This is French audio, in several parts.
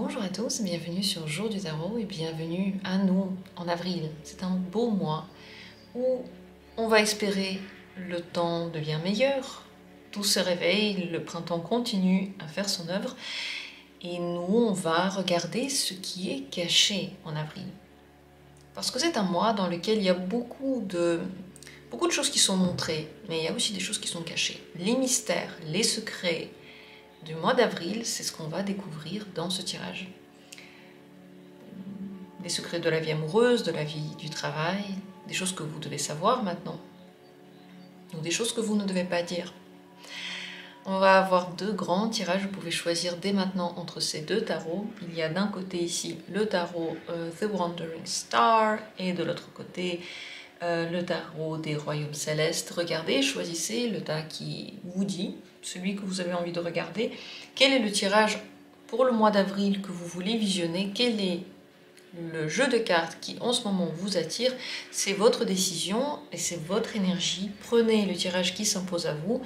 Bonjour à tous, bienvenue sur Jour du Tarot et bienvenue à nous en avril. C'est un beau mois où on va espérer le temps devient meilleur, tout se réveille, le printemps continue à faire son œuvre et nous on va regarder ce qui est caché en avril. Parce que c'est un mois dans lequel il y a beaucoup de choses qui sont montrées, mais il y a aussi des choses qui sont cachées. Les mystères, les secrets du mois d'avril, c'est ce qu'on va découvrir dans ce tirage. Les secrets de la vie amoureuse, de la vie du travail, des choses que vous devez savoir maintenant, ou des choses que vous ne devez pas dire. On va avoir deux grands tirages, vous pouvez choisir dès maintenant entre ces deux tarots. Il y a d'un côté ici le tarot The Wandering Star et de l'autre côté le tarot des royaumes célestes. Regardez, choisissez le tas qui vous dit, celui que vous avez envie de regarder. Quel est le tirage pour le mois d'avril que vous voulez visionner? Quel est le jeu de cartes qui en ce moment vous attire? C'est votre décision et c'est votre énergie. Prenez le tirage qui s'impose à vous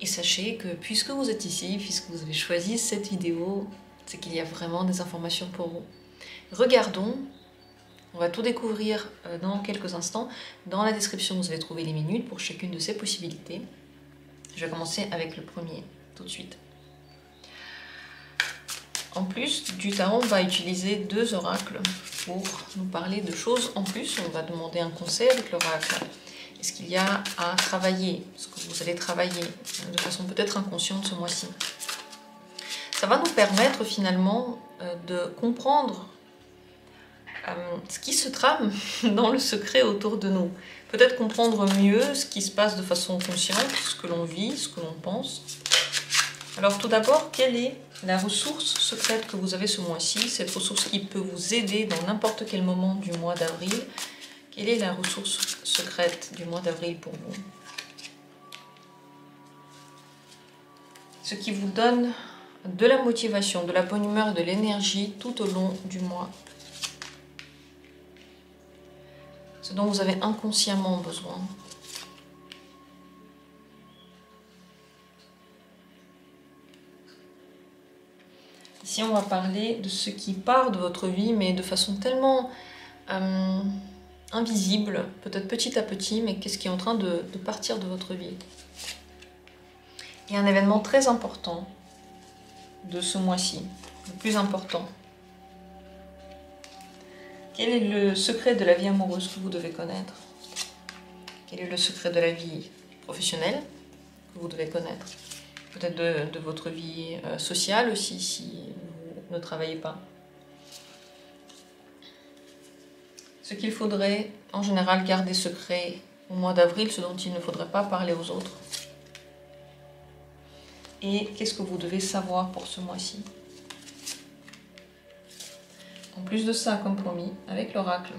et sachez que puisque vous êtes ici, puisque vous avez choisi cette vidéo, c'est qu'il y a vraiment des informations pour vous. Regardons. On va tout découvrir dans quelques instants. Dans la description, vous allez trouver les minutes pour chacune de ces possibilités. Je vais commencer avec le premier, tout de suite. En plus du tarot, on va utiliser deux oracles pour nous parler de choses en plus. On va demander un conseil avec l'oracle. Est-ce qu'il y a à travailler? Est-ce que vous allez travailler de façon peut-être inconsciente ce mois-ci? Ça va nous permettre finalement de comprendre ce qui se trame dans le secret autour de nous. Peut-être comprendre mieux ce qui se passe de façon consciente, ce que l'on vit, ce que l'on pense. Alors tout d'abord, quelle est la ressource secrète que vous avez ce mois-ci? Cette ressource qui peut vous aider dans n'importe quel moment du mois d'avril. Quelle est la ressource secrète du mois d'avril pour vous? Ce qui vous donne de la motivation, de la bonne humeur et de l'énergie tout au long du mois. Ce dont vous avez inconsciemment besoin. Ici, on va parler de ce qui part de votre vie, mais de façon tellement invisible, peut-être petit à petit, mais qu'est-ce qui est en train de partir de votre vie. Il y a un événement très important de ce mois-ci, le plus important. Quel est le secret de la vie amoureuse que vous devez connaître? Quel est le secret de la vie professionnelle que vous devez connaître? Peut-être de votre vie sociale aussi, si vous ne travaillez pas. Ce qu'il faudrait en général garder secret au mois d'avril, ce dont il ne faudrait pas parler aux autres. Et qu'est-ce que vous devez savoir pour ce mois-ci? En plus de ça, comme promis, avec l'oracle,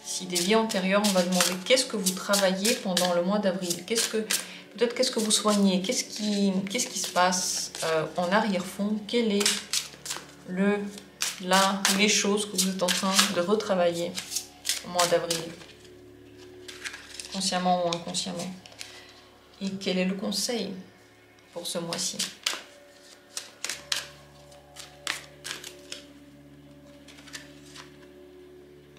si des vies antérieures, on va demander qu'est-ce que vous travaillez pendant le mois d'avril, peut-être qu'est-ce que vous soignez, qu'est-ce qui se passe en arrière-fond, quel est les choses que vous êtes en train de retravailler au mois d'avril, consciemment ou inconsciemment, et quel est le conseil pour ce mois-ci?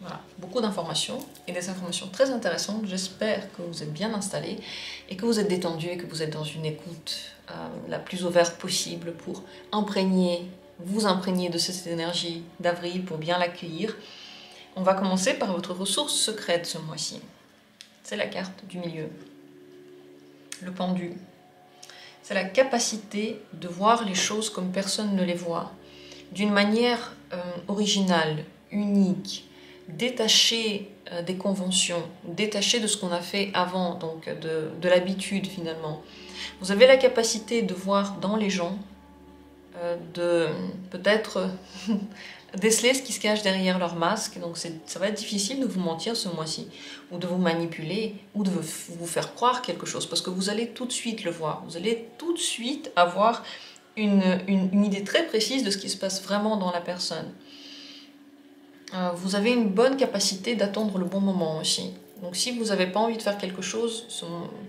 Voilà, beaucoup d'informations et des informations très intéressantes. J'espère que vous êtes bien installés et que vous êtes détendus et que vous êtes dans une écoute la plus ouverte possible pour vous imprégner de cette énergie d'avril pour bien l'accueillir. On va commencer par votre ressource secrète ce mois-ci. C'est la carte du milieu, le pendu. C'est la capacité de voir les choses comme personne ne les voit, d'une manière originale, unique, détaché des conventions, détaché de ce qu'on a fait avant, donc de l'habitude finalement. Vous avez la capacité de voir dans les gens, de peut-être déceler ce qui se cache derrière leur masque, donc ça va être difficile de vous mentir ce mois-ci, ou de vous manipuler, ou de vous faire croire quelque chose, parce que vous allez tout de suite le voir, vous allez tout de suite avoir une idée très précise de ce qui se passe vraiment dans la personne. Vous avez une bonne capacité d'attendre le bon moment aussi. Donc si vous n'avez pas envie de faire quelque chose,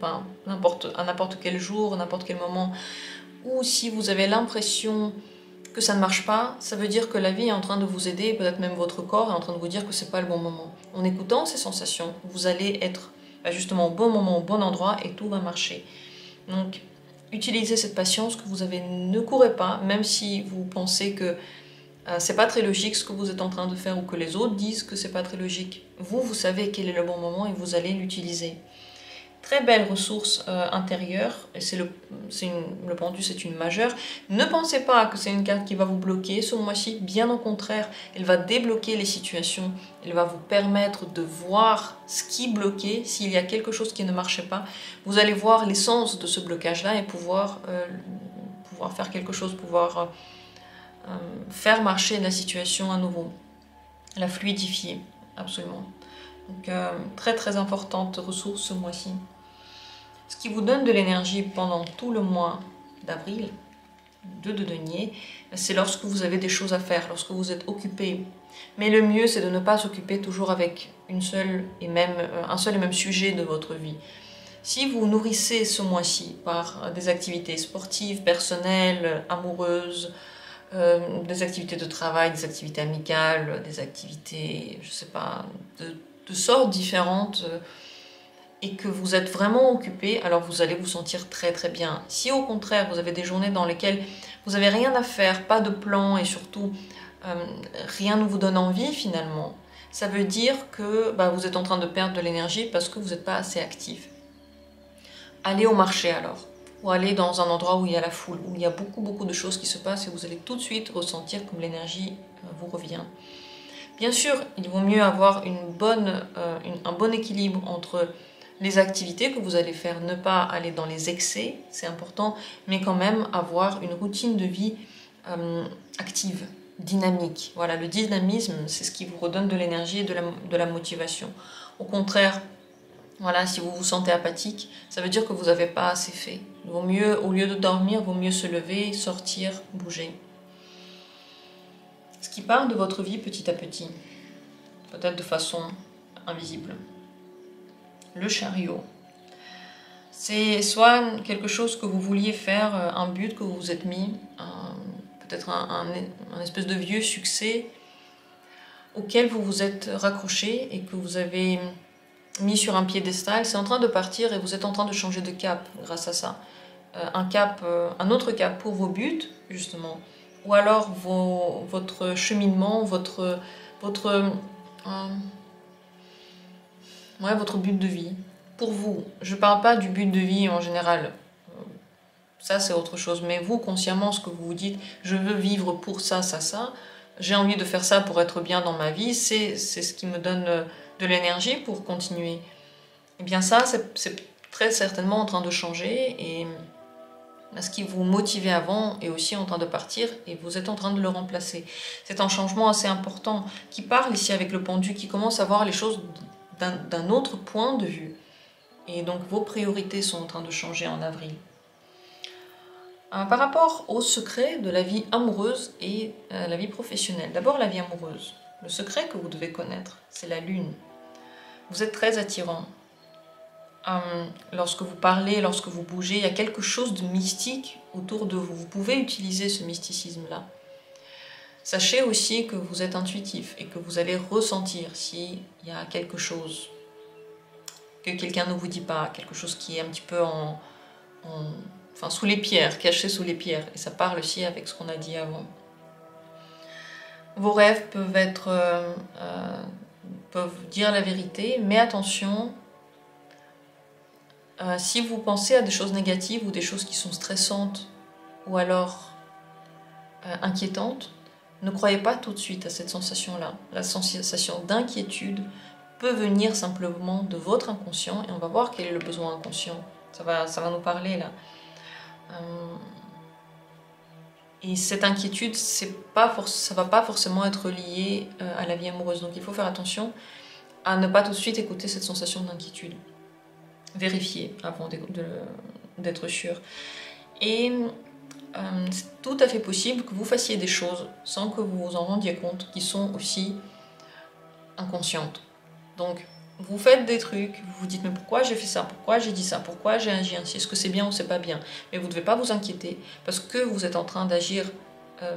à n'importe quel jour, n'importe quel moment, ou si vous avez l'impression que ça ne marche pas, ça veut dire que la vie est en train de vous aider, peut-être même votre corps est en train de vous dire que c'est pas le bon moment. En écoutant ces sensations, vous allez être justement au bon moment, au bon endroit et tout va marcher. Donc, utilisez cette patience que vous avez, ne courez pas, même si vous pensez que c'est pas très logique ce que vous êtes en train de faire ou que les autres disent que c'est pas très logique. Vous savez quel est le bon moment et vous allez l'utiliser. Très belle ressource intérieure, et le pendu c'est une majeure. Ne pensez pas que c'est une carte qui va vous bloquer ce mois-ci, bien au contraire, elle va débloquer les situations, elle va vous permettre de voir ce qui bloquait, s'il y a quelque chose qui ne marchait pas. Vous allez voir l'essence de ce blocage-là et pouvoir faire quelque chose, faire marcher la situation à nouveau, la fluidifier, absolument. Donc, très très importante ressource ce mois-ci. Ce qui vous donne de l'énergie pendant tout le mois d'avril, de denier, c'est lorsque vous avez des choses à faire, lorsque vous êtes occupé. Mais le mieux, c'est de ne pas s'occuper toujours avec un seul et même sujet de votre vie. Si vous nourrissez ce mois-ci par des activités sportives, personnelles, amoureuses, des activités de travail, des activités amicales, des activités, je sais pas, de sortes différentes, et que vous êtes vraiment occupé, alors vous allez vous sentir très très bien. Si au contraire vous avez des journées dans lesquelles vous n'avez rien à faire, pas de plan et surtout rien ne vous donne envie finalement, ça veut dire que vous êtes en train de perdre de l'énergie parce que vous n'êtes pas assez actif. Allez au marché alors, ou allez dans un endroit où il y a la foule, où il y a beaucoup de choses qui se passent et vous allez tout de suite ressentir comme l'énergie vous revient. Bien sûr, il vaut mieux avoir un bon équilibre entre les activités que vous allez faire, ne pas aller dans les excès, c'est important, mais quand même avoir une routine de vie active, dynamique. Voilà, le dynamisme, c'est ce qui vous redonne de l'énergie et de la motivation. Au contraire, voilà, si vous vous sentez apathique, ça veut dire que vous n'avez pas assez fait. Il vaut mieux, au lieu de dormir, il vaut mieux se lever, sortir, bouger. Ce qui part de votre vie petit à petit, peut-être de façon invisible. Le chariot. C'est soit quelque chose que vous vouliez faire, un but que vous vous êtes mis, peut-être un espèce de vieux succès auquel vous vous êtes raccroché et que vous avez mis sur un piédestal. C'est en train de partir et vous êtes en train de changer de cap grâce à ça. Un autre cap pour vos buts, justement. Ou alors votre cheminement, votre but de vie. Pour vous, je ne parle pas du but de vie en général. Ça, c'est autre chose. Mais vous, consciemment, ce que vous vous dites, je veux vivre pour ça, j'ai envie de faire ça pour être bien dans ma vie, c'est ce qui me donne de l'énergie pour continuer. Eh bien ça, c'est très certainement en train de changer et ce qui vous motivait avant est aussi en train de partir et vous êtes en train de le remplacer. C'est un changement assez important qui parle ici avec le pendu, qui commence à voir les choses d'un autre point de vue. Et donc vos priorités sont en train de changer en avril. Par rapport au secret de la vie amoureuse et la vie professionnelle. D'abord la vie amoureuse. Le secret que vous devez connaître, c'est la lune. Vous êtes très attirant. Lorsque vous parlez, lorsque vous bougez, il y a quelque chose de mystique autour de vous. Vous pouvez utiliser ce mysticisme-là. Sachez aussi que vous êtes intuitif et que vous allez ressentir s'il y a quelque chose que quelqu'un ne vous dit pas, quelque chose qui est un petit peu sous les pierres, caché sous les pierres. Et ça parle aussi avec ce qu'on a dit avant. Vos rêves peuvent dire la vérité, mais attention, si vous pensez à des choses négatives ou des choses qui sont stressantes ou alors inquiétantes, ne croyez pas tout de suite à cette sensation-là. La sensation d'inquiétude peut venir simplement de votre inconscient et on va voir quel est le besoin inconscient. Ça va nous parler là. Et cette inquiétude, ça ne va pas forcément être lié à la vie amoureuse. Donc il faut faire attention à ne pas tout de suite écouter cette sensation d'inquiétude. Vérifiez avant d'être sûr. Et c'est tout à fait possible que vous fassiez des choses sans que vous vous en rendiez compte, qui sont aussi inconscientes. Donc vous faites des trucs, vous vous dites mais pourquoi j'ai fait ça, pourquoi j'ai dit ça, pourquoi j'ai agi ainsi, est-ce que c'est bien ou c'est pas bien? Mais vous ne devez pas vous inquiéter parce que vous êtes en train d'agir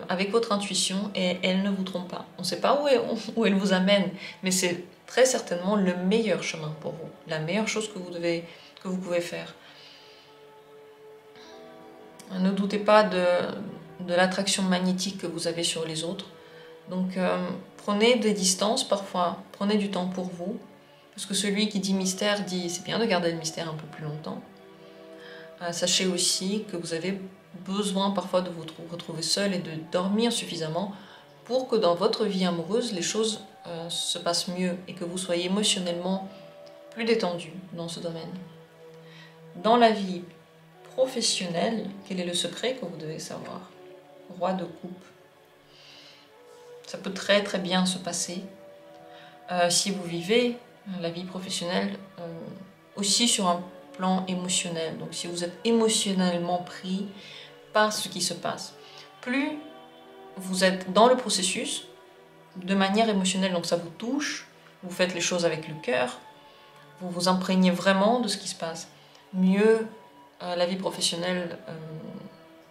avec votre intuition et elle ne vous trompe pas. On ne sait pas où elle vous amène, mais c'est très certainement le meilleur chemin pour vous, la meilleure chose que vous pouvez faire. Ne doutez pas de l'attraction magnétique que vous avez sur les autres. Donc prenez des distances parfois, prenez du temps pour vous, parce que celui qui dit mystère dit c'est bien de garder le mystère un peu plus longtemps. Sachez aussi que vous avez besoin parfois de vous retrouver seul et de dormir suffisamment pour que dans votre vie amoureuse, les choses se passent mieux et que vous soyez émotionnellement plus détendu dans ce domaine. Dans la vie professionnelle, quel est le secret que vous devez savoir? Roi de coupe. Ça peut très très bien se passer si vous vivez la vie professionnelle aussi sur un plan émotionnel. Donc si vous êtes émotionnellement pris par ce qui se passe. Plus vous êtes dans le processus de manière émotionnelle, donc ça vous touche, vous faites les choses avec le cœur, vous vous imprégnez vraiment de ce qui se passe, mieux la vie professionnelle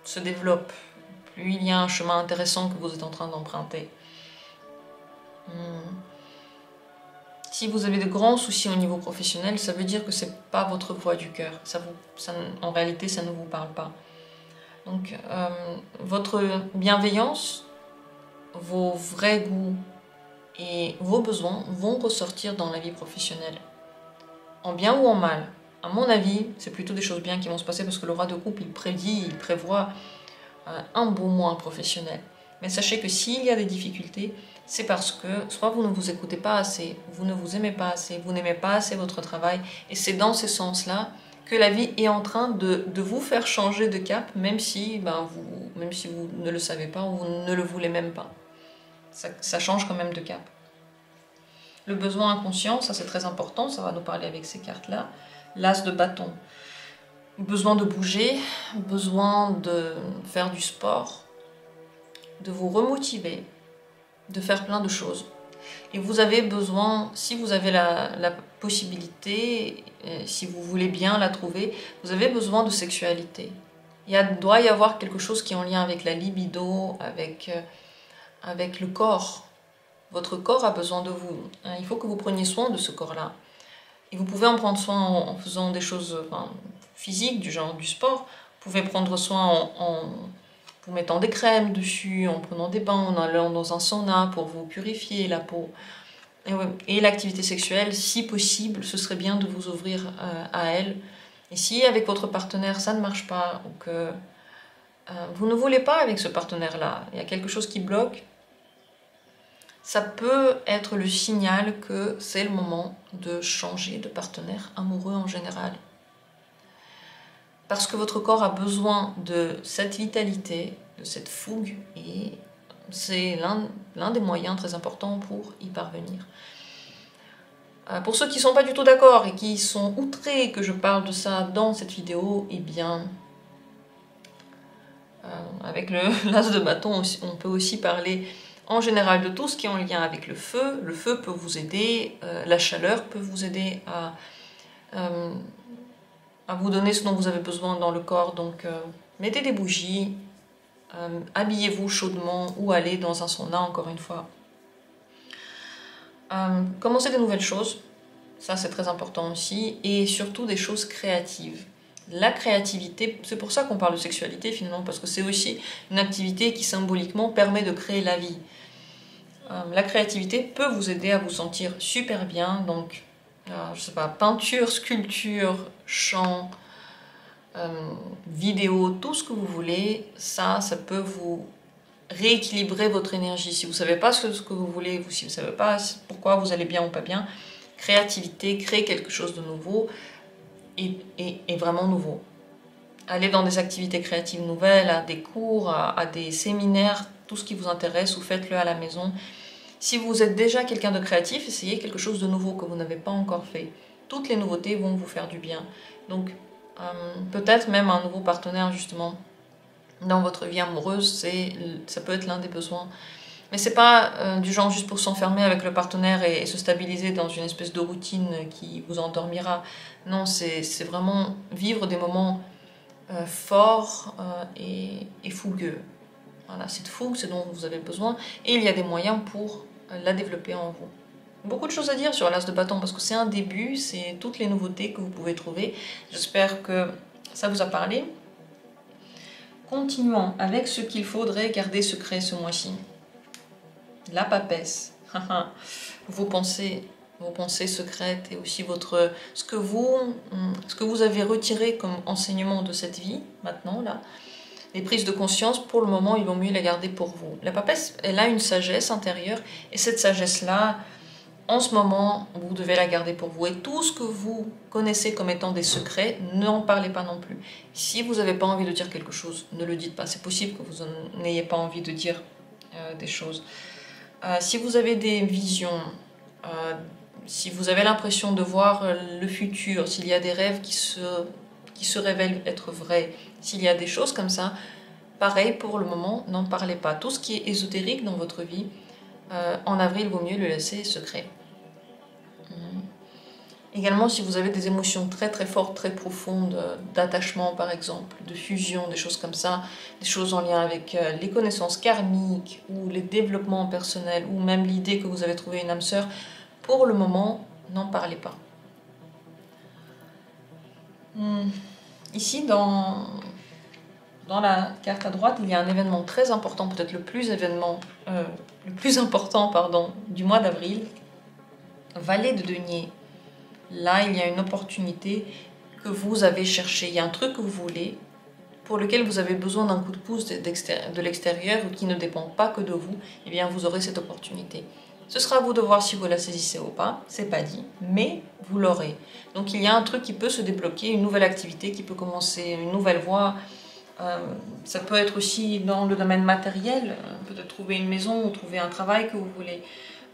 se développe, plus il y a un chemin intéressant que vous êtes en train d'emprunter. Si vous avez de grands soucis au niveau professionnel, ça veut dire que ce n'est pas votre voix du cœur. En réalité, ça ne vous parle pas. Donc, votre bienveillance, vos vrais goûts et vos besoins vont ressortir dans la vie professionnelle. En bien ou en mal. À mon avis, c'est plutôt des choses bien qui vont se passer parce que le roi de coupe, il prédit, il prévoit un beau mois professionnel. Mais sachez que s'il y a des difficultés, c'est parce que soit vous ne vous écoutez pas assez, vous ne vous aimez pas assez, vous n'aimez pas assez votre travail, et c'est dans ces sens-là que la vie est en train de vous faire changer de cap, même si vous ne le savez pas ou vous ne le voulez même pas. Ça change quand même de cap. Le besoin inconscient, ça c'est très important, ça va nous parler avec ces cartes-là. L'as de bâton. Besoin de bouger, besoin de faire du sport, de vous remotiver, de faire plein de choses. Et vous avez besoin, si vous avez la possibilité, si vous voulez bien la trouver, vous avez besoin de sexualité. Doit y avoir quelque chose qui est en lien avec la libido, avec le corps. Votre corps a besoin de vous. Il faut que vous preniez soin de ce corps-là. Et vous pouvez en prendre soin en faisant des choses physiques, du genre du sport. Vous pouvez prendre soin en vous mettant des crèmes dessus, en prenant des bains, en allant dans un sauna pour vous purifier la peau. Et l'activité sexuelle, si possible, ce serait bien de vous ouvrir à elle. Et si avec votre partenaire ça ne marche pas, ou que vous ne voulez pas avec ce partenaire-là, il y a quelque chose qui bloque, ça peut être le signal que c'est le moment de changer de partenaire amoureux en général. Parce que votre corps a besoin de cette vitalité, de cette fougue, et c'est l'un des moyens très importants pour y parvenir. Pour ceux qui ne sont pas du tout d'accord et qui sont outrés que je parle de ça dans cette vidéo, eh bien, avec l'as de bâton, on peut aussi parler en général de tout ce qui est en lien avec le feu. Le feu peut vous aider, la chaleur peut vous aider à vous donner ce dont vous avez besoin dans le corps. Donc mettez des bougies, habillez-vous chaudement ou allez dans un sauna encore une fois. Commencez de nouvelles choses, ça c'est très important aussi, et surtout des choses créatives. La créativité, c'est pour ça qu'on parle de sexualité finalement, parce que c'est aussi une activité qui symboliquement permet de créer la vie. La créativité peut vous aider à vous sentir super bien, donc je sais pas, peinture, sculpture, chant, vidéo, tout ce que vous voulez, ça peut vous rééquilibrer votre énergie. Si vous ne savez pas ce que vous voulez, si vous ne savez pas pourquoi vous allez bien ou pas bien, créativité, créer quelque chose de nouveau et vraiment nouveau. Allez dans des activités créatives nouvelles, à des cours, à des séminaires, tout ce qui vous intéresse, ou faites-le à la maison. Si vous êtes déjà quelqu'un de créatif, essayez quelque chose de nouveau que vous n'avez pas encore fait. Toutes les nouveautés vont vous faire du bien. Donc peut-être même un nouveau partenaire justement dans votre vie amoureuse, ça peut être l'un des besoins. Mais c'est pas du genre juste pour s'enfermer avec le partenaire et se stabiliser dans une espèce de routine qui vous endormira. Non, c'est vraiment vivre des moments forts et fougueux. voilà, cette fougue, ce dont vous avez besoin, et il y a des moyens pour la développer en vous. Beaucoup de choses à dire sur l'as de bâton parce que c'est un début, c'est toutes les nouveautés que vous pouvez trouver. J'espère que ça vous a parlé. Continuons avec ce qu'il faudrait garder secret ce mois-ci. La papesse. Vos pensées secrètes et aussi ce que vous avez retiré comme enseignement de cette vie, maintenant, là. Les prises de conscience, pour le moment, il vaut mieux les garder pour vous. La papesse, elle a une sagesse intérieure, et cette sagesse-là, en ce moment, vous devez la garder pour vous. Et tout ce que vous connaissez comme étant des secrets, n'en parlez pas non plus. Si vous n'avez pas envie de dire quelque chose, ne le dites pas. C'est possible que vous n'ayez pas envie de dire des choses. Si vous avez des visions, si vous avez l'impression de voir le futur, s'il y a des rêves qui se révèlent être vrais, s'il y a des choses comme ça, pareil, pour le moment, n'en parlez pas. Tout ce qui est ésotérique dans votre vie, en avril, il vaut mieux le laisser secret. Également, si vous avez des émotions très très fortes, très profondes, d'attachement par exemple, de fusion, des choses comme ça, des choses en lien avec les connaissances karmiques ou les développements personnels ou même l'idée que vous avez trouvé une âme sœur, pour le moment, n'en parlez pas. Ici, dans la carte à droite, il y a un événement très important, peut-être le plus important du mois d'avril. Valet de denier. Là, il y a une opportunité que vous avez cherchée. Il y a un truc que vous voulez, pour lequel vous avez besoin d'un coup de pouce de l'extérieur ou qui ne dépend pas que de vous. Eh bien, vous aurez cette opportunité. Ce sera à vous de voir si vous la saisissez ou pas. C'est pas dit, mais vous l'aurez. Donc, il y a un truc qui peut se débloquer, une nouvelle activité qui peut commencer, une nouvelle voie. Ça peut être aussi dans le domaine matériel, peut-être trouver une maison ou trouver un travail que vous voulez,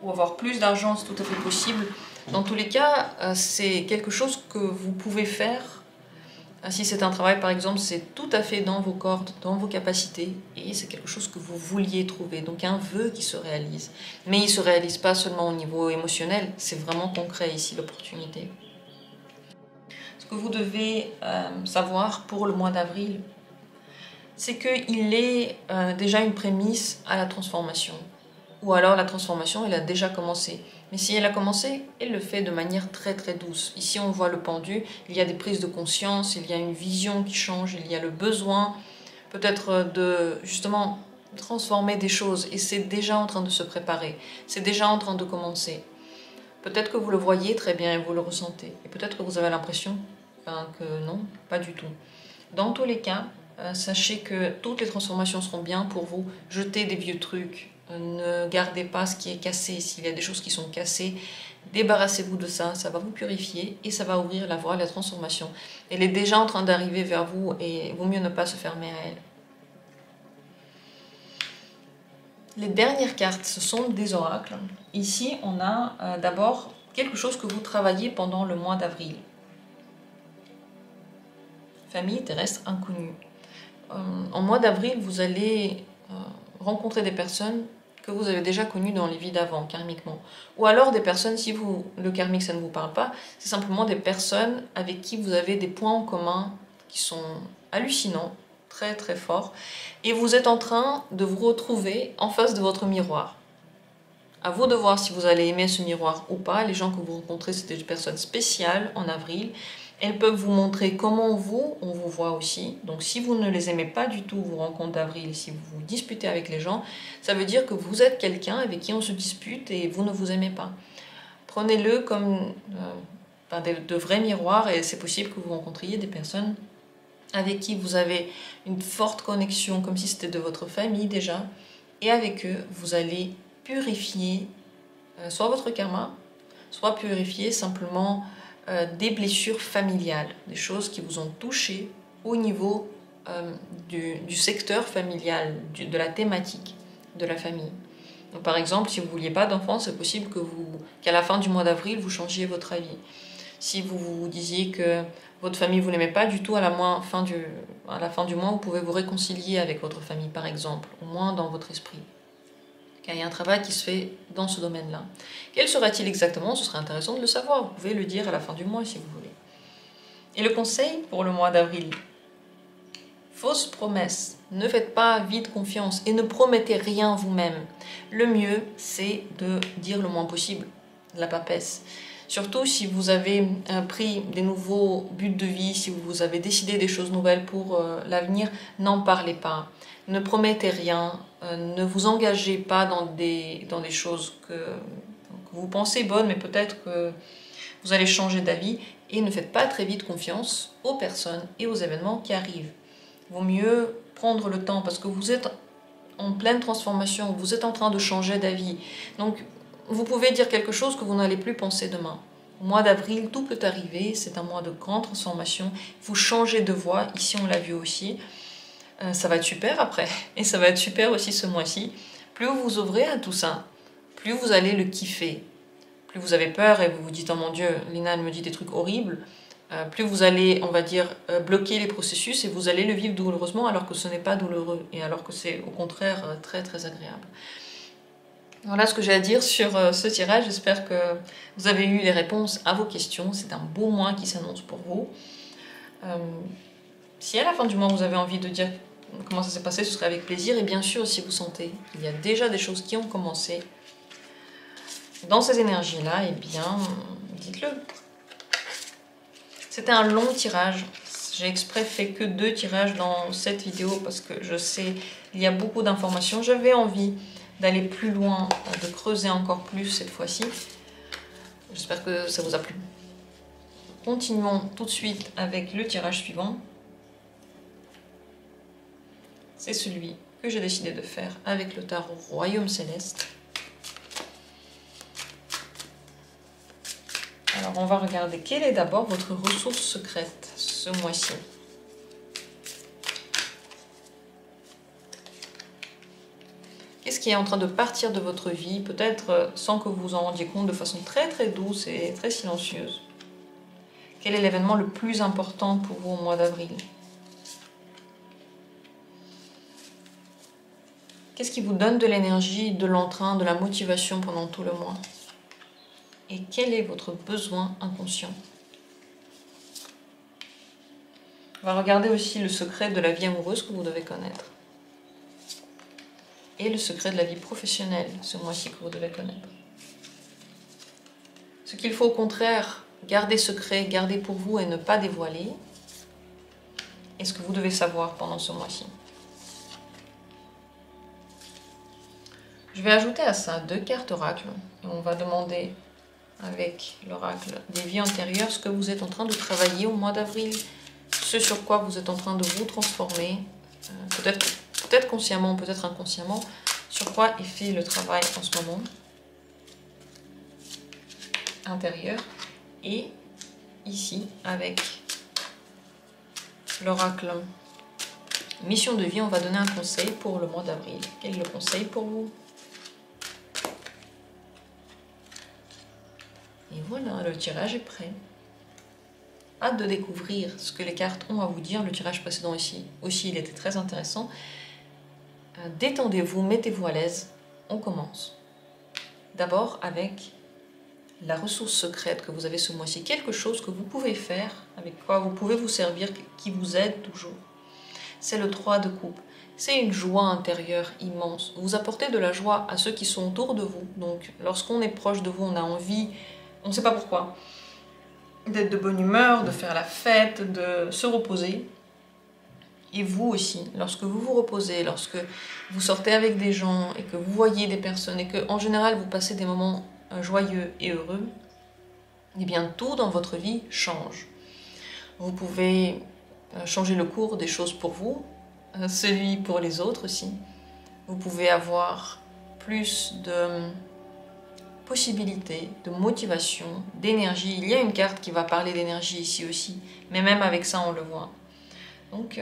ou avoir plus d'argent, c'est tout à fait possible. Dans tous les cas, c'est quelque chose que vous pouvez faire. Si c'est un travail, par exemple, c'est tout à fait dans vos cordes, dans vos capacités, et c'est quelque chose que vous vouliez trouver. Donc un vœu qui se réalise. Mais il ne se réalise pas seulement au niveau émotionnel, c'est vraiment concret ici, l'opportunité. Ce que vous devez savoir pour le mois d'avril, c'est qu'il est déjà une prémisse à la transformation. Ou alors la transformation, elle a déjà commencé. Mais si elle a commencé, elle le fait de manière très très douce. Ici, on voit le pendu, il y a des prises de conscience, il y a une vision qui change, il y a le besoin peut-être de justement transformer des choses. Et c'est déjà en train de se préparer, c'est déjà en train de commencer. Peut-être que vous le voyez très bien et vous le ressentez. Et peut-être que vous avez l'impression que non, pas du tout. Dans tous les cas, sachez que toutes les transformations seront bien pour vous. Jetez des vieux trucs. Ne gardez pas ce qui est cassé. S'il y a des choses qui sont cassées, débarrassez-vous de ça. Ça va vous purifier et ça va ouvrir la voie à la transformation. Elle est déjà en train d'arriver vers vous et il vaut mieux ne pas se fermer à elle. Les dernières cartes, ce sont des oracles. Ici, on a d'abord quelque chose que vous travaillez pendant le mois d'avril. Famille terrestre inconnue. En mois d'avril, vous allez rencontrer des personnes que vous avez déjà connues dans les vies d'avant, karmiquement. Ou alors des personnes, si le karmique, ça ne vous parle pas, c'est simplement des personnes avec qui vous avez des points en commun qui sont hallucinants, très très forts, et vous êtes en train de vous retrouver en face de votre miroir. À vous de voir si vous allez aimer ce miroir ou pas. Les gens que vous rencontrez, c'est des personnes spéciales en avril. Elles peuvent vous montrer comment on vous voit aussi. Donc si vous ne les aimez pas du tout, vos rencontres d'avril, si vous vous disputez avec les gens, ça veut dire que vous êtes quelqu'un avec qui on se dispute et vous ne vous aimez pas. Prenez-le comme de vrais miroirs et c'est possible que vous rencontriez des personnes avec qui vous avez une forte connexion, comme si c'était de votre famille déjà. Et avec eux, vous allez purifier soit votre karma, soit purifier simplement des blessures familiales, des choses qui vous ont touché au niveau du secteur familial, de la thématique de la famille. Donc, par exemple, si vous ne vouliez pas d'enfants, c'est possible qu'à la fin du mois d'avril, vous changiez votre avis. Si vous vous disiez que votre famille, vous n'aimez pas du tout, à la fin du mois, vous pouvez vous réconcilier avec votre famille, par exemple, au moins dans votre esprit. Car il y a un travail qui se fait dans ce domaine-là. Quel sera-t-il exactement? Ce serait intéressant de le savoir. Vous pouvez le dire à la fin du mois si vous voulez. Et le conseil pour le mois d'avril: Fausse promesse. Ne faites pas vite confiance et ne promettez rien vous-même. Le mieux, c'est de dire le moins possible, de la papesse. Surtout si vous avez pris des nouveaux buts de vie, si vous avez décidé des choses nouvelles pour l'avenir, n'en parlez pas. Ne promettez rien, ne vous engagez pas dans des choses que vous pensez bonnes, mais peut-être que vous allez changer d'avis, et ne faites pas très vite confiance aux personnes et aux événements qui arrivent. Il vaut mieux prendre le temps parce que vous êtes en pleine transformation, vous êtes en train de changer d'avis. Donc, vous pouvez dire quelque chose que vous n'allez plus penser demain. Au mois d'avril, tout peut arriver, c'est un mois de grande transformation. Vous changez de voie, ici on l'a vu aussi. Ça va être super après, et ça va être super aussi ce mois-ci. Plus vous vous ouvrez à tout ça, plus vous allez le kiffer. Plus vous avez peur et vous vous dites « Oh mon Dieu, Lina elle me dit des trucs horribles », plus vous allez, on va dire, bloquer les processus et vous allez le vivre douloureusement alors que ce n'est pas douloureux et alors que c'est au contraire très très agréable. Voilà ce que j'ai à dire sur ce tirage. J'espère que vous avez eu les réponses à vos questions. C'est un beau mois qui s'annonce pour vous. Si à la fin du mois vous avez envie de dire comment ça s'est passé, ce serait avec plaisir. Et bien sûr, si vous sentez qu'il y a déjà des choses qui ont commencé dans ces énergies-là, eh bien, dites-le. C'était un long tirage. J'ai exprès fait que 2 tirages dans cette vidéo parce que je sais qu'il y a beaucoup d'informations. J'avais envie d'aller plus loin, de creuser encore plus cette fois-ci. J'espère que ça vous a plu. Continuons tout de suite avec le tirage suivant. C'est celui que j'ai décidé de faire avec le tarot Royaume Céleste. Alors, on va regarder quelle est d'abord votre ressource secrète ce mois-ci. Qu'est-ce qui est en train de partir de votre vie, peut-être sans que vous vous en rendiez compte, de façon très très douce et très silencieuse? Quel est l'événement le plus important pour vous au mois d'avril? Qu'est-ce qui vous donne de l'énergie, de l'entrain, de la motivation pendant tout le mois? Et quel est votre besoin inconscient? On va regarder aussi le secret de la vie amoureuse que vous devez connaître. Et le secret de la vie professionnelle, ce mois-ci, que vous devez connaître. Ce qu'il faut au contraire garder secret, garder pour vous et ne pas dévoiler. Et ce que vous devez savoir pendant ce mois-ci. Je vais ajouter à ça 2 cartes oracle. Et on va demander avec l'oracle des vies antérieures ce que vous êtes en train de travailler au mois d'avril. Ce sur quoi vous êtes en train de vous transformer. Peut-être consciemment, peut-être inconsciemment. Sur quoi est fait le travail en ce moment. Intérieur. Et ici, avec l'oracle mission de vie, on va donner un conseil pour le mois d'avril. Quel est le conseil pour vous? Et voilà, le tirage est prêt. Hâte de découvrir ce que les cartes ont à vous dire. Le tirage précédent ici aussi, il était très intéressant. Détendez-vous, mettez-vous à l'aise. On commence. D'abord avec la ressource secrète que vous avez ce mois-ci. Quelque chose que vous pouvez faire, avec quoi vous pouvez vous servir, qui vous aide toujours. C'est le 3 de coupe. C'est une joie intérieure immense. Vous apportez de la joie à ceux qui sont autour de vous. Donc, lorsqu'on est proche de vous, on a envie, on ne sait pas pourquoi, d'être de bonne humeur, de faire la fête, de se reposer. Et vous aussi, lorsque vous vous reposez, lorsque vous sortez avec des gens et que vous voyez des personnes et que, en général, vous passez des moments joyeux et heureux, eh bien, tout dans votre vie change. Vous pouvez changer le cours des choses pour vous, celui pour les autres aussi. Vous pouvez avoir plus de possibilités, de motivation, d'énergie. Il y a une carte qui va parler d'énergie ici aussi, mais même avec ça, on le voit. Donc,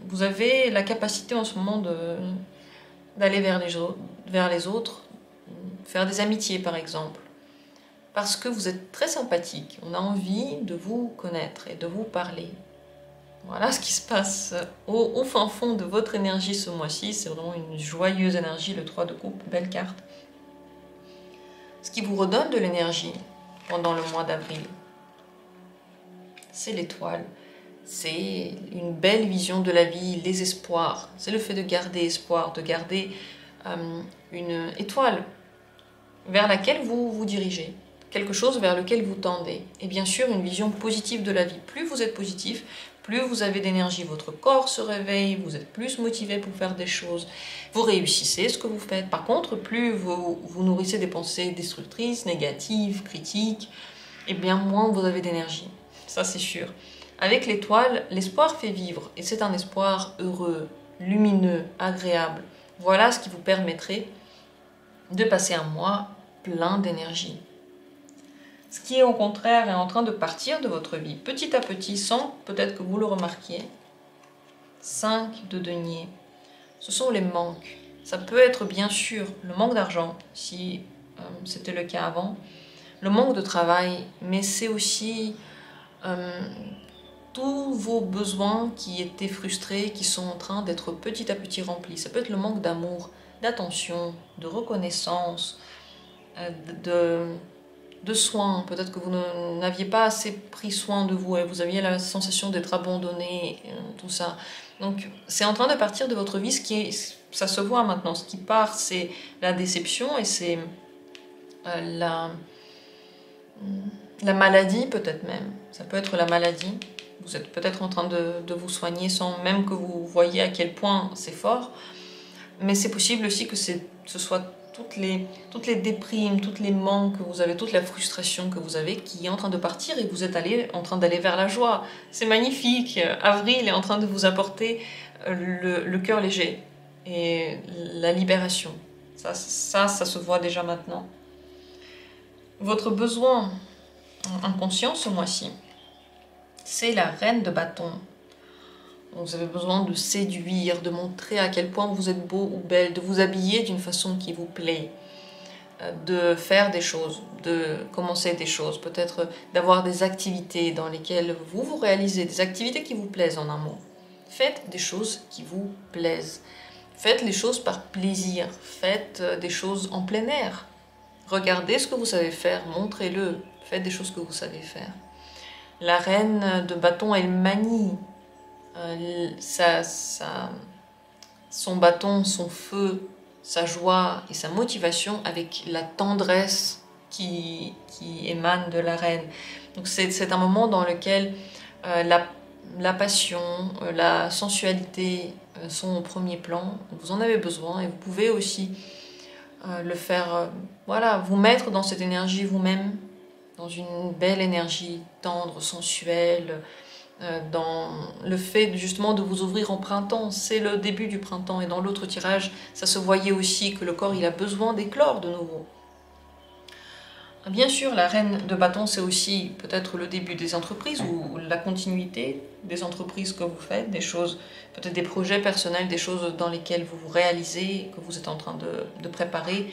vous avez la capacité en ce moment d'aller vers les autres, faire des amitiés par exemple, parce que vous êtes très sympathique. On a envie de vous connaître et de vous parler. Voilà ce qui se passe au fin fond de votre énergie ce mois-ci. C'est vraiment une joyeuse énergie, le 3 de coupe, belle carte. Ce qui vous redonne de l'énergie pendant le mois d'avril, c'est l'étoile. c'est une belle vision de la vie, les espoirs. C'est le fait de garder espoir, de garder une étoile vers laquelle vous vous dirigez, quelque chose vers lequel vous tendez. Et bien sûr, une vision positive de la vie. Plus vous êtes positif, plus vous avez d'énergie, votre corps se réveille, vous êtes plus motivé pour faire des choses, vous réussissez ce que vous faites. Par contre, plus vous nourrissez des pensées destructrices, négatives, critiques, et bien moins vous avez d'énergie. Ça, c'est sûr. Avec l'étoile, l'espoir fait vivre, et c'est un espoir heureux, lumineux, agréable. Voilà ce qui vous permettrait de passer un mois plein d'énergie. Ce qui, au contraire, est en train de partir de votre vie, petit à petit, sans peut-être que vous le remarquiez. 5 de denier. Ce sont les manques. Ça peut être, bien sûr, le manque d'argent, si c'était le cas avant, le manque de travail, mais c'est aussi tous vos besoins qui étaient frustrés, qui sont en train d'être petit à petit remplis. Ça peut être le manque d'amour, d'attention, de reconnaissance, de soins. Peut-être que vous n'aviez pas assez pris soin de vous et vous aviez la sensation d'être abandonné, tout ça. Donc c'est en train de partir de votre vie, ça se voit maintenant. Ce qui part, c'est la déception et c'est la maladie peut-être même. Ça peut être la maladie. Vous êtes peut-être en train de vous soigner sans même que vous voyez à quel point c'est fort. Mais c'est possible aussi que ce soit toutes les déprimes, tous les manques que vous avez, toute la frustration que vous avez qui est en train de partir et vous êtes en train d'aller vers la joie. C'est magnifique. Avril est en train de vous apporter le cœur léger et la libération. Ça se voit déjà maintenant. Votre besoin inconscient ce mois-ci, c'est la reine de bâton. Vous avez besoin de séduire, de montrer à quel point vous êtes beau ou belle, de vous habiller d'une façon qui vous plaît, de faire des choses, de commencer des choses, peut-être d'avoir des activités dans lesquelles vous vous réalisez, des activités qui vous plaisent en un mot. Faites des choses qui vous plaisent. Faites les choses par plaisir. Faites des choses en plein air. Regardez ce que vous savez faire, montrez-le. Faites des choses que vous savez faire. La reine de bâton, elle manie son bâton, son feu, sa joie et sa motivation avec la tendresse qui émane de la reine. Donc c'est un moment dans lequel la passion, la sensualité sont au premier plan. Vous en avez besoin et vous pouvez aussi le faire, voilà, vous mettre dans cette énergie vous-même, dans une belle énergie tendre, sensuelle, dans le fait justement de vous ouvrir en printemps. C'est le début du printemps et dans l'autre tirage, ça se voyait aussi que le corps il a besoin d'éclore de nouveau. Bien sûr, la reine de bâton, c'est aussi peut-être le début des entreprises ou la continuité des entreprises que vous faites, des choses, peut-être des projets personnels, des choses dans lesquelles vous vous réalisez, que vous êtes en train de préparer.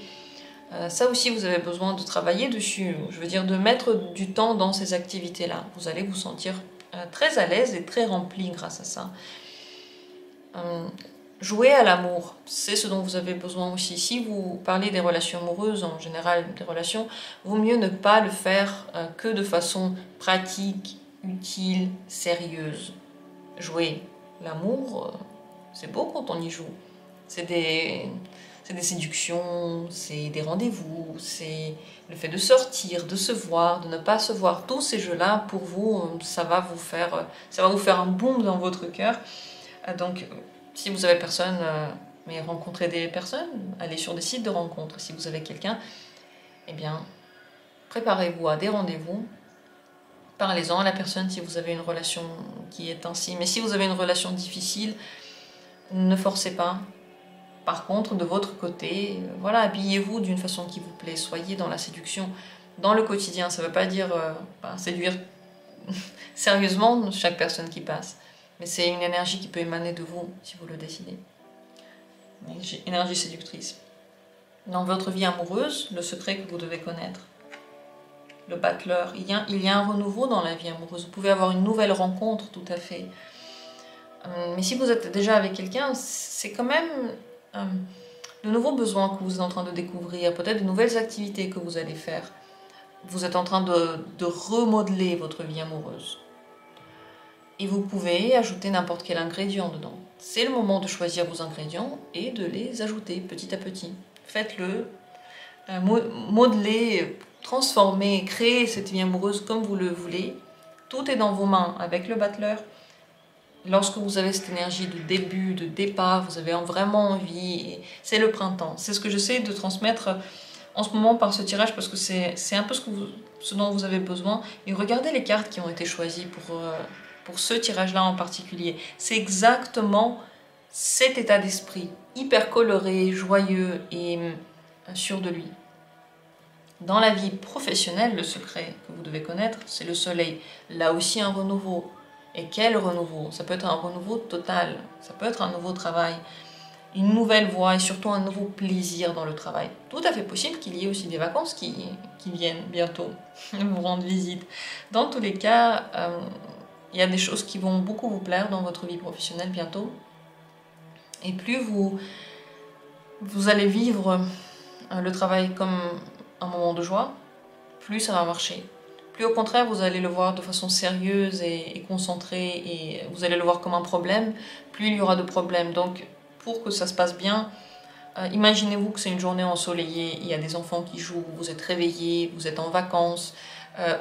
Ça aussi, vous avez besoin de travailler dessus, je veux dire de mettre du temps dans ces activités-là. Vous allez vous sentir très à l'aise et très rempli grâce à ça. Jouer à l'amour, c'est ce dont vous avez besoin aussi. Si vous parlez des relations amoureuses, en général des relations, vaut mieux ne pas le faire que de façon pratique, utile, sérieuse. Jouer l'amour, c'est beau quand on y joue. C'est des séductions, c'est des rendez-vous, c'est le fait de sortir, de se voir, de ne pas se voir. Tous ces jeux-là, pour vous, ça va vous faire un boom dans votre cœur. Donc, si vous avez personne, mais rencontrez des personnes, allez sur des sites de rencontres. Si vous avez quelqu'un, eh bien, préparez-vous à des rendez-vous. Parlez-en à la personne si vous avez une relation qui est ainsi. Mais si vous avez une relation difficile, ne forcez pas. Par contre, de votre côté, voilà, habillez-vous d'une façon qui vous plaît. Soyez dans la séduction, dans le quotidien. Ça ne veut pas dire séduire sérieusement chaque personne qui passe. Mais c'est une énergie qui peut émaner de vous, si vous le décidez. Énergie séductrice. Dans votre vie amoureuse, le secret que vous devez connaître, le battleur, il y a un renouveau dans la vie amoureuse. Vous pouvez avoir une nouvelle rencontre, tout à fait. Mais si vous êtes déjà avec quelqu'un, c'est quand même de nouveaux besoins que vous êtes en train de découvrir, peut-être de nouvelles activités que vous allez faire. Vous êtes en train de remodeler votre vie amoureuse. et vous pouvez ajouter n'importe quel ingrédient dedans. C'est le moment de choisir vos ingrédients et de les ajouter petit à petit. Faites-le, modelez, transformez, créez cette vie amoureuse comme vous le voulez. Tout est dans vos mains avec le battleur. Lorsque vous avez cette énergie de début, de départ, vous avez vraiment envie, c'est le printemps. C'est ce que j'essaie de transmettre en ce moment par ce tirage parce que c'est un peu ce dont vous avez besoin. Et regardez les cartes qui ont été choisies pour ce tirage-là en particulier. C'est exactement cet état d'esprit, hyper coloré, joyeux et sûr de lui. Dans la vie professionnelle, le secret que vous devez connaître, c'est le soleil. Là aussi un renouveau. Et quel renouveau? Ça peut être un renouveau total, ça peut être un nouveau travail, une nouvelle voie et surtout un nouveau plaisir dans le travail. Tout à fait possible qu'il y ait aussi des vacances qui viennent bientôt vous rendre visite. Dans tous les cas, il y a des choses qui vont beaucoup vous plaire dans votre vie professionnelle bientôt. Et plus vous allez vivre le travail comme un moment de joie, plus ça va marcher. Plus au contraire, vous allez le voir de façon sérieuse et concentrée et vous allez le voir comme un problème, plus il y aura de problèmes. Donc, pour que ça se passe bien, imaginez-vous que c'est une journée ensoleillée, il y a des enfants qui jouent, vous êtes réveillés, vous êtes en vacances,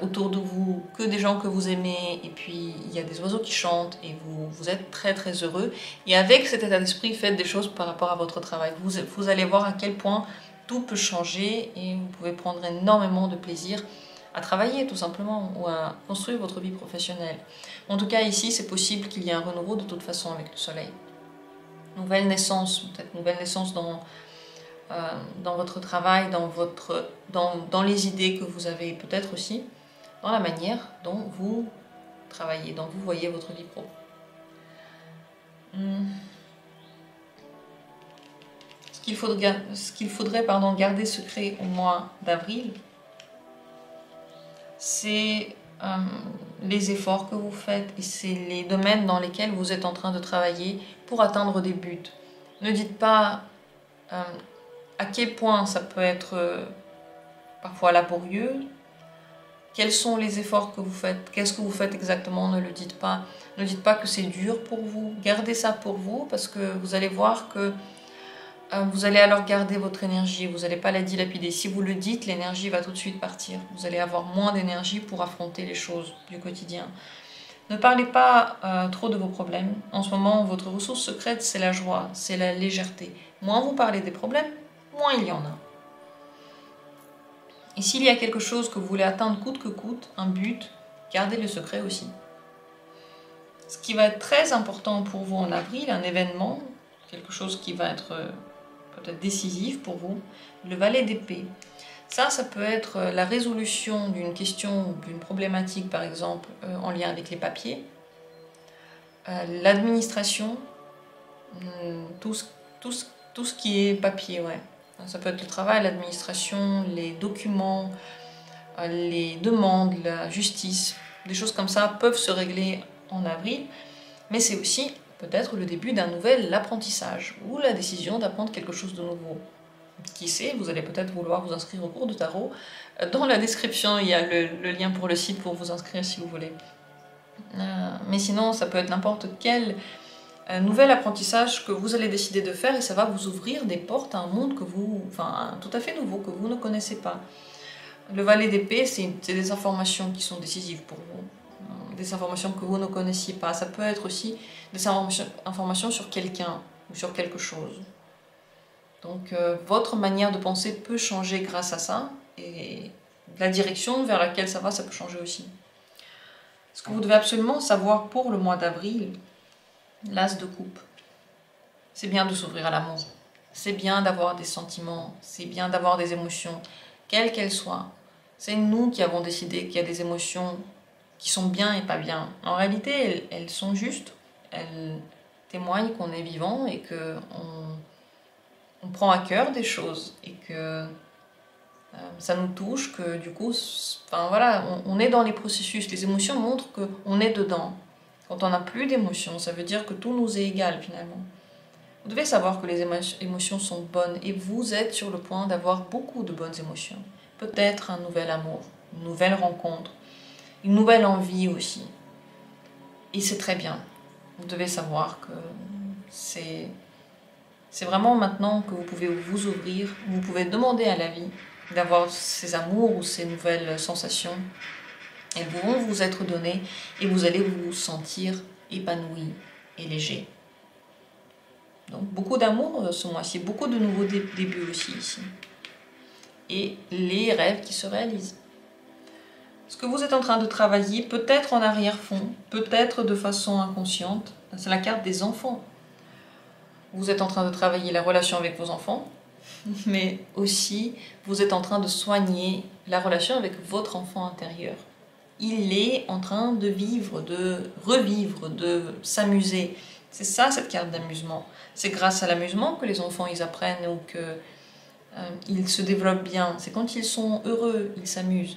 autour de vous, que des gens que vous aimez, et puis il y a des oiseaux qui chantent et vous êtes très très heureux. Et avec cet état d'esprit, faites des choses par rapport à votre travail. Vous allez voir à quel point tout peut changer et vous pouvez prendre énormément de plaisir à travailler tout simplement ou à construire votre vie professionnelle. En tout cas ici c'est possible qu'il y ait un renouveau de toute façon avec le soleil. Nouvelle naissance, peut-être nouvelle naissance dans votre travail, dans les idées que vous avez peut-être aussi, dans la manière dont vous travaillez, dont vous voyez votre vie pro. Ce qu'il faudrait garder secret au mois d'avril, c'est les efforts que vous faites et c'est les domaines dans lesquels vous êtes en train de travailler pour atteindre des buts. Ne dites pas à quel point ça peut être parfois laborieux, quels sont les efforts que vous faites, qu'est-ce que vous faites exactement, ne le dites pas. Ne dites pas que c'est dur pour vous, gardez ça pour vous parce que vous allez voir que vous allez alors garder votre énergie, vous n'allez pas la dilapider. Si vous le dites, l'énergie va tout de suite partir. Vous allez avoir moins d'énergie pour affronter les choses du quotidien. Ne parlez pas trop de vos problèmes. En ce moment, votre ressource secrète, c'est la joie, c'est la légèreté. Moins vous parlez des problèmes, moins il y en a. Et s'il y a quelque chose que vous voulez atteindre coûte que coûte, un but, gardez le secret aussi. Ce qui va être très important pour vous en avril, un événement, quelque chose qui va être peut-être décisif pour vous, le valet d'épée. Ça peut être la résolution d'une question ou d'une problématique, par exemple, en lien avec les papiers, l'administration, tout ce qui est papier, ouais. Ça peut être le travail, l'administration, les documents, les demandes, la justice, des choses comme ça peuvent se régler en avril, mais c'est aussi peut-être le début d'un nouvel apprentissage ou la décision d'apprendre quelque chose de nouveau. Qui sait, vous allez peut-être vouloir vous inscrire au cours de tarot. Dans la description, il y a le lien pour le site pour vous inscrire si vous voulez. Mais sinon, ça peut être n'importe quel nouvel apprentissage que vous allez décider de faire et ça va vous ouvrir des portes à un monde tout à fait nouveau, que vous ne connaissez pas. Le valet d'épée, c'est des informations qui sont décisives pour vous. Des informations que vous ne connaissiez pas. Ça peut être aussi des informations sur quelqu'un ou sur quelque chose. Donc votre manière de penser peut changer grâce à ça et la direction vers laquelle ça peut changer aussi. Ce que vous devez absolument savoir pour le mois d'avril, l'as de coupe, c'est bien de s'ouvrir à l'amour. C'est bien d'avoir des sentiments, c'est bien d'avoir des émotions, quelles qu'elles soient. C'est nous qui avons décidé qu'il y a des émotions qui sont bien et pas bien. En réalité, elles sont justes, elles témoignent qu'on est vivant et qu'on prend à cœur des choses et que ça nous touche, que du coup, on est dans les processus. Les émotions montrent qu'on est dedans. Quand on n'a plus d'émotions, ça veut dire que tout nous est égal finalement. Vous devez savoir que les émotions sont bonnes et vous êtes sur le point d'avoir beaucoup de bonnes émotions. Peut-être un nouvel amour, une nouvelle rencontre, une nouvelle envie aussi. Et c'est très bien. Vous devez savoir que c'est vraiment maintenant que vous pouvez vous ouvrir, vous pouvez demander à la vie d'avoir ces amours ou ces nouvelles sensations. Elles vont vous être données et vous allez vous sentir épanoui et léger. Donc beaucoup d'amour ce mois-ci, beaucoup de nouveaux débuts aussi ici. Et les rêves qui se réalisent. Ce que vous êtes en train de travailler, peut-être en arrière-fond, peut-être de façon inconsciente, c'est la carte des enfants. Vous êtes en train de travailler la relation avec vos enfants, mais aussi vous êtes en train de soigner la relation avec votre enfant intérieur. Il est en train de vivre, de revivre, de s'amuser. C'est ça cette carte d'amusement. C'est grâce à l'amusement que les enfants ils apprennent ou qu'ils se développent bien. C'est quand ils sont heureux, ils s'amusent.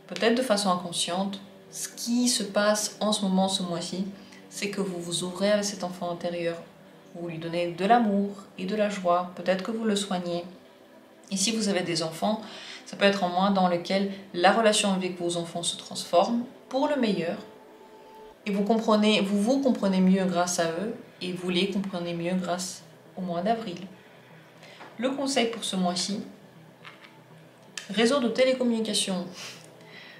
Peut-être de façon inconsciente, ce qui se passe en ce moment, ce mois-ci, c'est que vous vous ouvrez avec cet enfant intérieur. Vous lui donnez de l'amour et de la joie. Peut-être que vous le soignez. Et si vous avez des enfants, ça peut être un mois dans lequel la relation avec vos enfants se transforme pour le meilleur. Et vous vous comprenez mieux grâce à eux et vous les comprenez mieux grâce au mois d'avril. Le conseil pour ce mois-ci, réseau de télécommunication.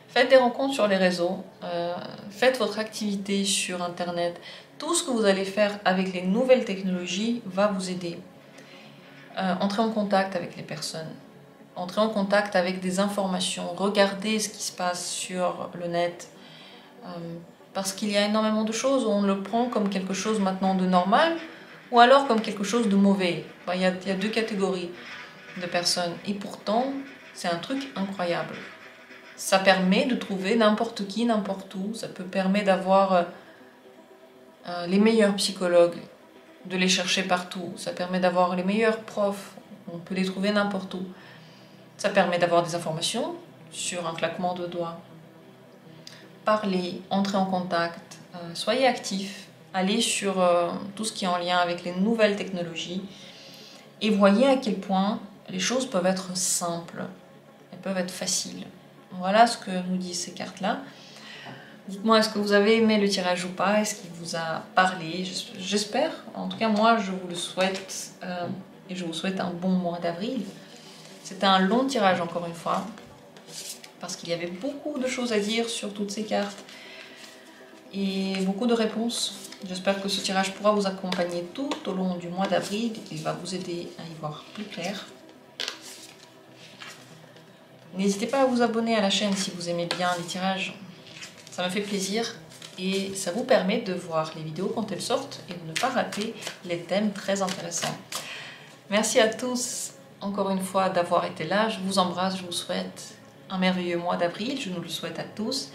Faites des rencontres sur les réseaux, faites votre activité sur Internet. Tout ce que vous allez faire avec les nouvelles technologies va vous aider. Entrez en contact avec les personnes. Entrez en contact avec des informations. Regardez ce qui se passe sur le net. Parce qu'il y a énormément de choses où on le prend comme quelque chose maintenant de normal ou alors comme quelque chose de mauvais. Il y a deux catégories de personnes. Et pourtant, c'est un truc incroyable. Ça permet de trouver n'importe qui, n'importe où. Ça peut permettre d'avoir les meilleurs psychologues, de les chercher partout. Ça permet d'avoir les meilleurs profs. On peut les trouver n'importe où. Ça permet d'avoir des informations sur un claquement de doigts. Parlez, entrez en contact, soyez actifs, allez sur tout ce qui est en lien avec les nouvelles technologies et voyez à quel point les choses peuvent être simples, elles peuvent être faciles. Voilà ce que nous disent ces cartes-là. Dites-moi, est-ce que vous avez aimé le tirage ou pas? Est-ce qu'il vous a parlé? J'espère. En tout cas, moi, je vous le souhaite et je vous souhaite un bon mois d'avril. C'était un long tirage, encore une fois, parce qu'il y avait beaucoup de choses à dire sur toutes ces cartes et beaucoup de réponses. J'espère que ce tirage pourra vous accompagner tout au long du mois d'avril et qu'il va vous aider à y voir plus clair. N'hésitez pas à vous abonner à la chaîne si vous aimez bien les tirages. Ça me fait plaisir et ça vous permet de voir les vidéos quand elles sortent et de ne pas rater les thèmes très intéressants. Merci à tous encore une fois d'avoir été là. Je vous embrasse, je vous souhaite un merveilleux mois d'avril. Je nous le souhaite à tous.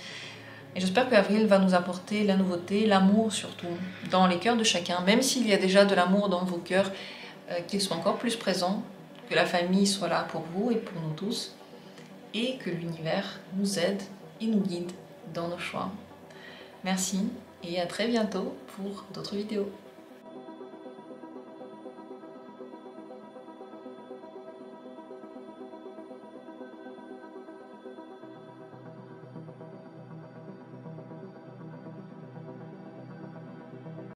Et j'espère qu'avril va nous apporter la nouveauté, l'amour surtout, dans les cœurs de chacun. Même s'il y a déjà de l'amour dans vos cœurs, qu'il soit encore plus présent, que la famille soit là pour vous et pour nous tous. Et que l'univers nous aide et nous guide dans nos choix. Merci et à très bientôt pour d'autres vidéos.